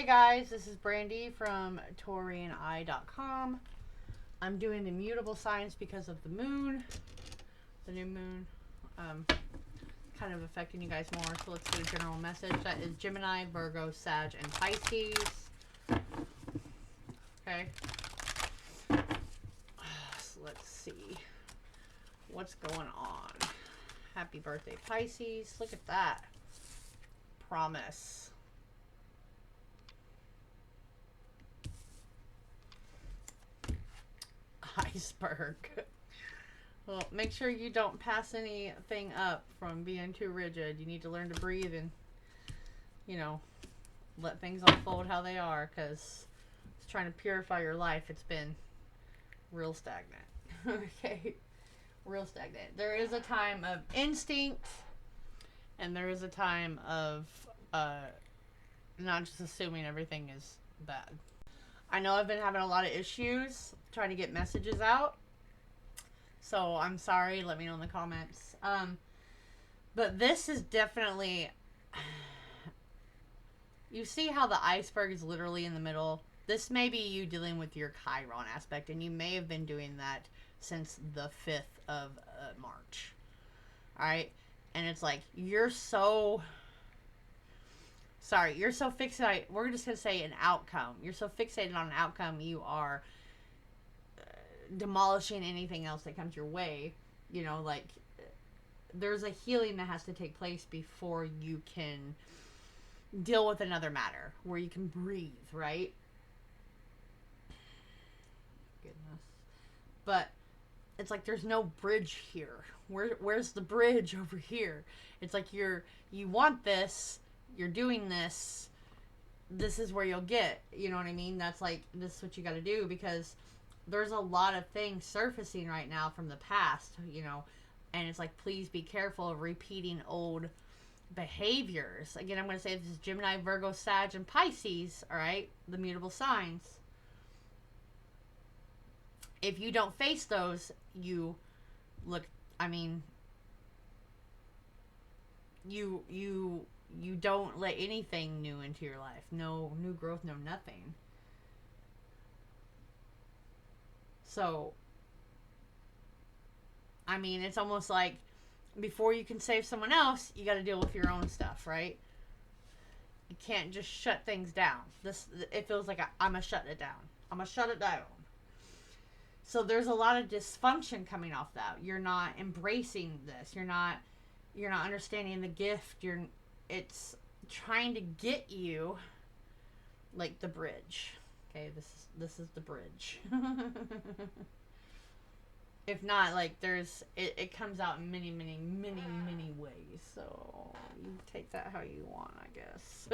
Hey guys, this is Brandy from Taurean.com. I'm doing the mutable signs because of the moon, the new moon, kind of affecting you guys more. So let's get a general message. That is Gemini, Virgo, Sag, and Pisces. Okay. So let's see what's going on. Happy birthday, Pisces. Look at that. Promise. Iceberg. Well, make sure you don't pass anything up from being too rigid. You need to learn to breathe and, you know, let things unfold how they are, because it's trying to purify your life. It's been real stagnant. Okay? Real stagnant. There is a time of instinct, and there is a time of not just assuming everything is bad. I know I've been having a lot of issues trying to get messages out, so I'm sorry. Let me know in the comments. But this is definitely, you see how the iceberg is literally in the middle? This may be you dealing with your Chiron aspect, and you may have been doing that since the 5th of March. Alright? And it's like, you're so fixated. We're just going to say an outcome. You're so fixated on an outcome, you are demolishing anything else that comes your way. You know, like, there's a healing that has to take place before you can deal with another matter, where you can breathe, right? Goodness. But it's like there's no bridge here. Where's the bridge over here? It's like you want this, you're doing this, this is where you'll get, you know what I mean? That's like, this is what you got to do, because there's a lot of things surfacing right now from the past, you know, and it's like, please be careful of repeating old behaviors. Again, I'm going to say this is Gemini, Virgo, Sag, and Pisces, all right? The mutable signs. If you don't face those, you look, I mean, you don't let anything new into your life. No new growth, no nothing. So, I mean, it's almost like before you can save someone else, you got to deal with your own stuff, right? You can't just shut things down. It feels like I'm going to shut it down. I'm going to shut it down. So there's a lot of dysfunction coming off that. You're not embracing this. You're not understanding the gift. It's trying to get you like the bridge. Okay, this is the bridge. If not, like, it comes out in many ways. So you take that how you want, I guess.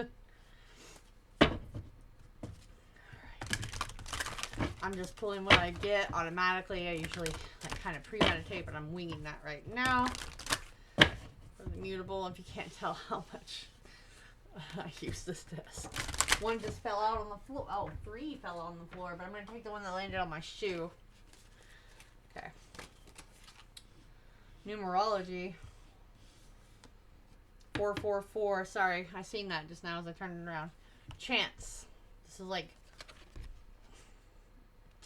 I'm just pulling what I get automatically. I usually kind of premeditate, but I'm winging that right now. For the mutable, if you can't tell how much I use this desk. One just fell out on the floor. Oh, 3 fell out on the floor, but I'm going to take the one that landed on my shoe. Okay. Numerology. 444. Sorry, I seen that just now as I turned it around. Chance. This is like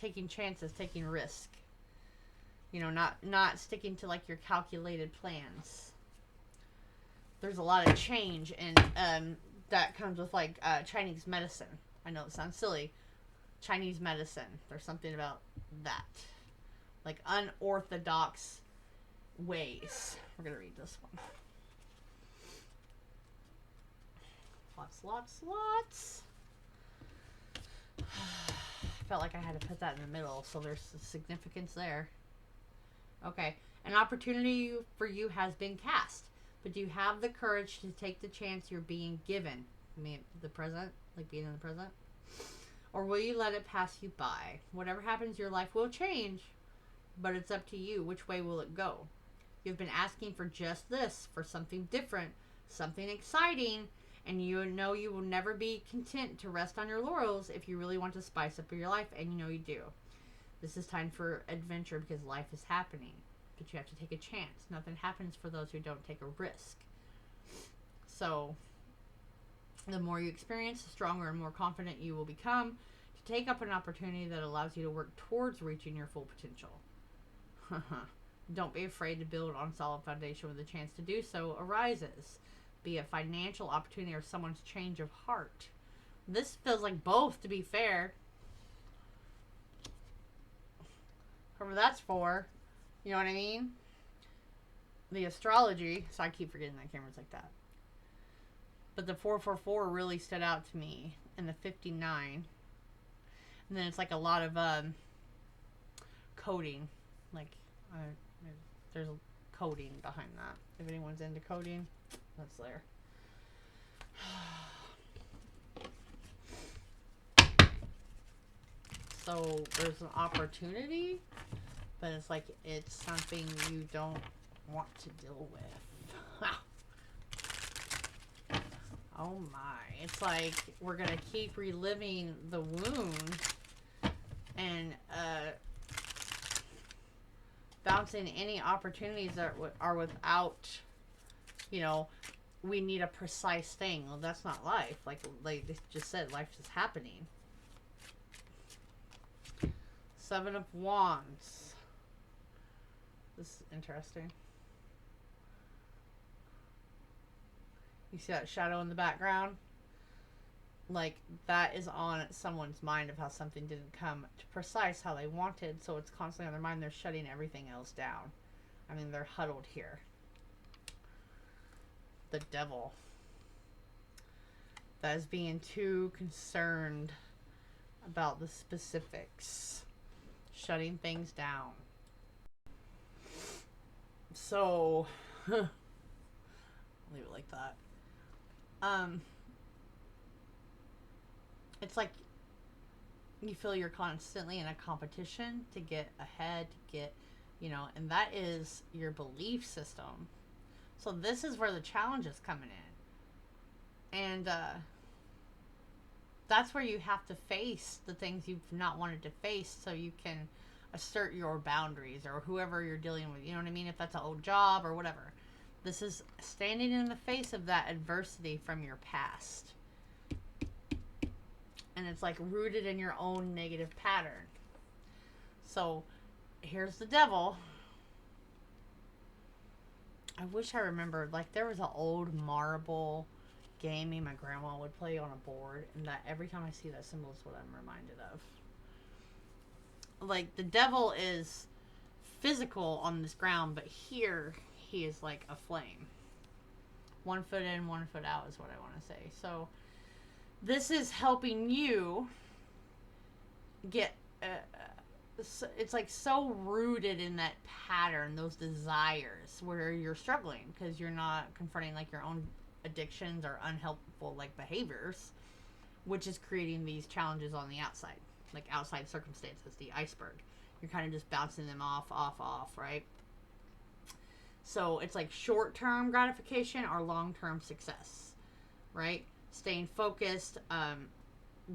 taking chances, taking risk. You know, not sticking to like your calculated plans. There's a lot of change, and that comes with like Chinese medicine. I know it sounds silly. Chinese medicine. There's something about that. Like unorthodox ways. We're going to read this one. Lots. Felt like I had to put that in the middle, so there's significance there. Okay. An opportunity for you has been cast, but do you have the courage to take the chance you're being given? I mean, the present, like being in the present? Or will you let it pass you by? Whatever happens, your life will change, but it's up to you. Which way will it go? You've been asking for just this, for something different, something exciting, and you know you will never be content to rest on your laurels if you really want to spice up your life, and you know you do. This is time for adventure because life is happening, but you have to take a chance. Nothing happens for those who don't take a risk. So, The more you experience, the stronger and more confident you will become to take up an opportunity that allows you to work towards reaching your full potential. Don't be afraid to build on solid foundation when the chance to do so arises, be it financial opportunity or someone's change of heart. This feels like both, to be fair. Whoever that's for, you know what I mean? The astrology, so I keep forgetting that camera's like that. But the 444 really stood out to me, and the 59. And then it's like a lot of coding. Like, there's a coding behind that. If anyone's into coding, that's there. So there's an opportunity, but it's like it's something you don't want to deal with. Oh my. It's like we're going to keep reliving the wound and bouncing any opportunities that are without, you know, we need a precise thing. Well, that's not life. Like they just said, life is happening. 7 of Wands. This is interesting. You see that shadow in the background? Like, that is on someone's mind of how something didn't come to precise how they wanted, so it's constantly on their mind. They're shutting everything else down. I mean, they're huddled here. The Devil. That is being too concerned about the specifics. Shutting things down. So, leave it like that. It's like you feel you're constantly in a competition to get ahead, to get, you know, and that is your belief system. So this is where the challenge is coming in. And that's where you have to face the things you've not wanted to face so you can assert your boundaries or whoever you're dealing with. You know what I mean? If that's an old job or whatever. This is standing in the face of that adversity from your past. And it's like rooted in your own negative pattern. So here's the Devil. I wish I remembered, like, there was an old marble game my grandma would play on a board, and that every time I see that symbol is what I'm reminded of. Like, the Devil is physical on this ground, but here he is like a flame. 1 foot in, 1 foot out is what I want to say. So this is helping you get it's like so rooted in that pattern, those desires, where you're struggling because you're not confronting like your own addictions or unhelpful like behaviors, which is creating these challenges on the outside, like outside circumstances, the iceberg. You're kind of just bouncing them off, right? So it's like short-term gratification or long-term success, right? Staying focused,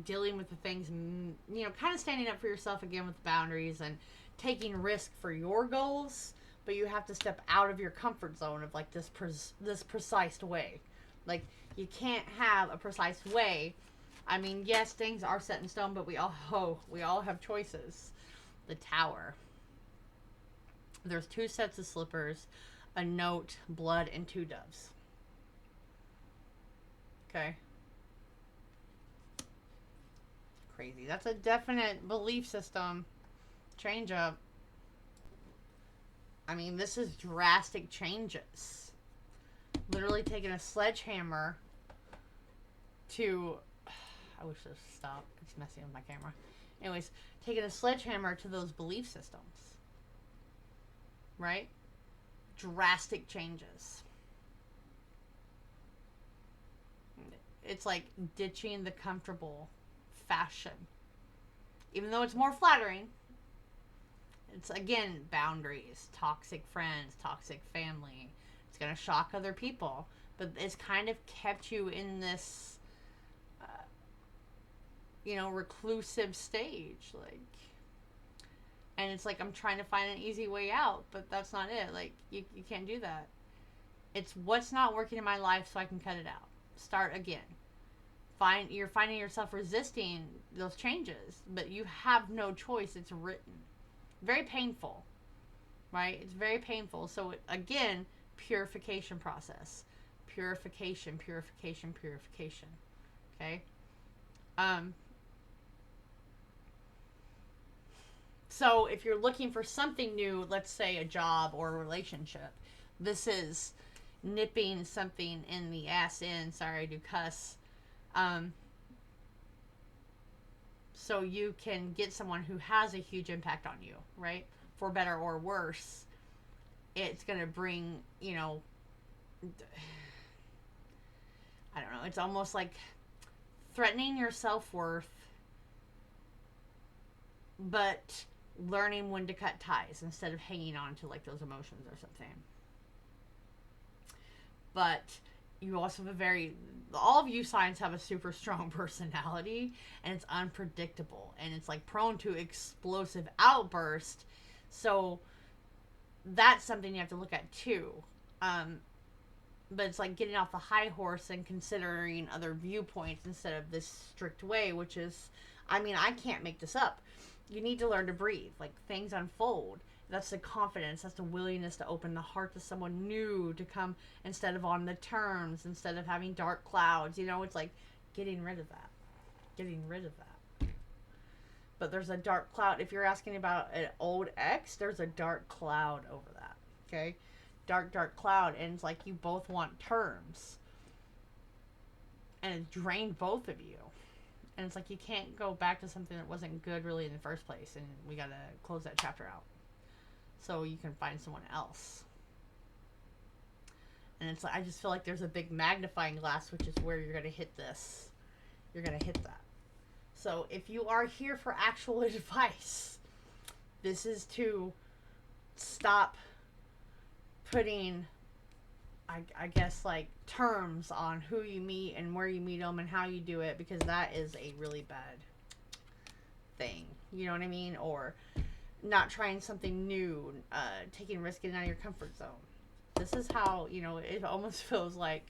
dealing with the things, you know, kind of standing up for yourself again with boundaries and taking risk for your goals, but you have to step out of your comfort zone of like this precise way. Like, you can't have a precise way. I mean, yes, things are set in stone, but we all have choices. The Tower. There's 2 sets of slippers, a note, blood, and 2 doves. Okay. Crazy. That's a definite belief system change up. I mean, this is drastic changes. Literally taking a sledgehammer to... I wish this would stop. It's messing with my camera. Anyways, taking a sledgehammer to those belief systems. Right? Drastic changes. It's like ditching the comfortable fashion. Even though it's more flattering, it's, again, boundaries, toxic friends, toxic family. It's going to shock other people. But it's kind of kept you in this, you know, reclusive stage. Like, and it's like, I'm trying to find an easy way out, but that's not it. Like, you can't do that. It's what's not working in my life so I can cut it out. Start again. you're finding yourself resisting those changes, but you have no choice. It's written. Very painful, right? It's very painful. So again, purification process. Purification, purification, purification. Okay? So if you're looking for something new, let's say a job or a relationship, this is nipping something in the ass in. Sorry, I do cuss. So you can get someone who has a huge impact on you, right? For better or worse, it's going to bring, you know, I don't know, it's almost like threatening your self-worth, but learning when to cut ties instead of hanging on to like those emotions or something. But you also have all of you signs have a super strong personality, and it's unpredictable, and it's like prone to explosive outburst. So that's something you have to look at too. But it's like getting off the high horse and considering other viewpoints instead of this strict way, which is, I mean, I can't make this up. You need to learn to breathe. Like, things unfold. That's the confidence. That's the willingness to open the heart to someone new to come instead of on the terms, instead of having dark clouds. You know, it's like getting rid of that. Getting rid of that. But there's a dark cloud. If you're asking about an old ex, there's a dark cloud over that. Okay? Dark cloud. And it's like you both want terms. And it drained both of you. And it's like you can't go back to something that wasn't good really in the first place. And we got to close that chapter out. So you can find someone else. And it's like, I just feel like there's a big magnifying glass, which is where you're going to hit this. You're going to hit that. So if you are here for actual advice, this is to stop putting, I guess, like terms on who you meet and where you meet them and how you do it, because that is a really bad thing. You know what I mean? Or not trying something new, taking risk, getting out of your comfort zone. This is how, you know, it almost feels like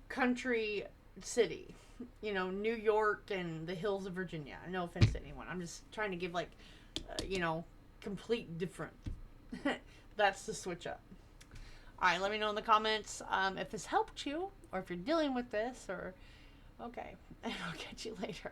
country city, you know, New York and the hills of Virginia. No offense to anyone. I'm just trying to give like, you know, complete different. That's the switch up. All right, let me know in the comments if this helped you, or if you're dealing with this, or okay, and I'll catch you later.